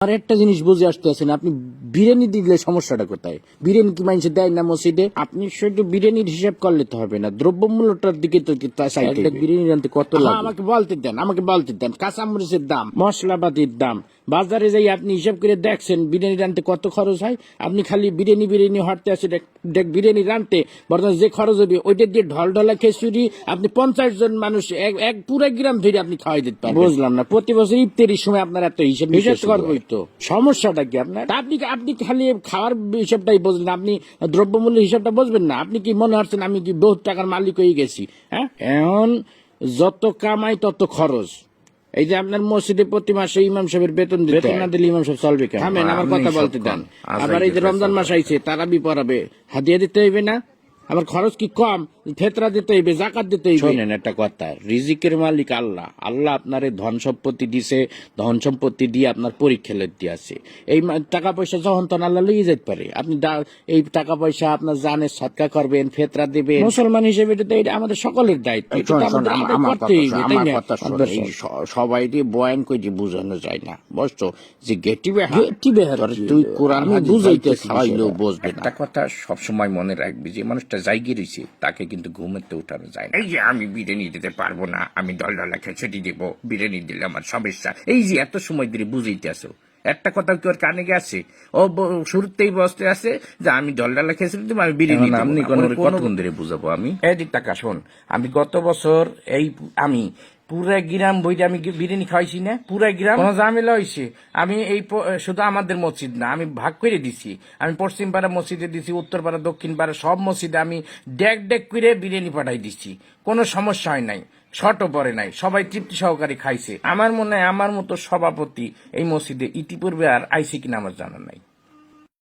আর একটা জিনিস বুঝে আসতে আছেন, আপনি বিরিয়ানি দিলে সমস্যাটা কোথায়? বিরিয়ানি কি মানুষ দেয় না মসজিদে? আপনি শুধু বিরিয়ানির হিসাব করলে তো হবে না, দ্রব্যমূল্যটার দিকে তো চাইতে হবে। বিরিয়ানি রানতে কত লাগে আমাকে বলতে দেন কাঁচামরিচের দাম, মশলাপাতির দাম, বাজারে যাই আপনি হিসাব করে দেখছেন বিরিয়ানি রানতে কত খরচ হয়। আপনি খালি বিরিয়ানি হাঁটতে আসে দেখ বিরিয়ানি রানতে বর্তমানে যে খরচ হবে ওইটা দিয়ে ঢলঢলা খিচুড়ি আপনি 50 জন মানুষ এক পুরো গ্রাম ধরে আপনি খাওয়াই দিতে পারবেন। বুঝলাম না, প্রতি বছর ইফতারির সময় আপনার এত হিসাব করবোই তো, সমস্যাটা কি আপনার? আপনি খালি খাওয়ার হিসাবটাই বুঝলেন, আপনি দ্রব্যমূল্য হিসাবটা বুঝবেন না। আপনি কি মনে হচ্ছেন আমি কি বহুত টাকার মালিক হয়ে গেছি? হ্যাঁ, এখন যত কামাই তত খরচ। এই যে আপনার মসজিদে প্রতি মাসে ইমাম সাহেবের বেতন না দিলে ইমাম সাহেব চলবে কেন? থামেন, আমার কথা বলতে দেন। আবার এই যে রমজান মাস আইছে, তারাবি পড়াবে, হাদিয়া দিতে হইবে না? আমার খরচ কি কম? ফেতরা দিতে হইবে, জাকাত দিতে হইবে। শোনেন একটা কথা, রিজিকের মালিক আল্লাহ। আল্লাহ আপনার ধন সম্পত্তি দিছে, ধন সম্পত্তি দিয়ে আপনার পরীক্ষা লেতে আছে। এই টাকা পয়সা যখন তখন আল্লাহ লইয়ে যেতে পারে। আপনি এই টাকা পয়সা আপনার জানের সৎকা করবেন, ফেতরা দিবেন। মুসলমান হিসেবে এটা আমাদের সকলের দায়িত্ব। সবাই বয়ান করে বুঝানো যায় না, বুঝছো? যে গেটি বেহার তুই কোরআন বুঝাইতে খাওয়াইলেও বুঝবে না। একটা কথা সবসময় মনে রাখবি, যে মানুষটা জায়গা রয়েছে তাকে কিন্তু ঘুমেতে উঠানো যায় না। এই যে আমি বিরিয়ানি দিতে পারবো না, আমি ডলডলা ছেটি দেবো, বিরিয়ানি দিলে আমার সমস্যা, এই যে এত সময় ধরে বুঝাইতে আসো, একটা কথা কি ওর কানে গেছে? ও শুরুতেই বসতে আছে যে আমি ডলডলা খেয়েছি তুমি, আমি বিরিয়ানি দেবো। আপনি কতক্ষণ ধরে বুঝাবো আমি? এই টাকা শোন, আমি গত বছর আমি পুরা গ্রাম বইটা আমি বিরিয়ানি খাওয়াইছি না, পুরা গ্রাম কোনো ঝামেলা হয়েছে। আমি শুধু আমাদের মসজিদ না, আমি ভাগ করে দিছি। আমি পশ্চিম পাড়া মসজিদে দিছি, উত্তর পাড়া, দক্ষিণ পাড়া সব মসজিদে আমি ডেক করে বিরিয়ানি পাঠাই দিচ্ছি। কোনো সমস্যা হয় নাই, শর্টও পরে নাই, সবাই তৃপ্তি সহকারে খাইছে। আমার মনে হয় আমার মতো সভাপতি এই মসজিদে ইতিপূর্বে আর আইসি কিনা আমার জানা নাই।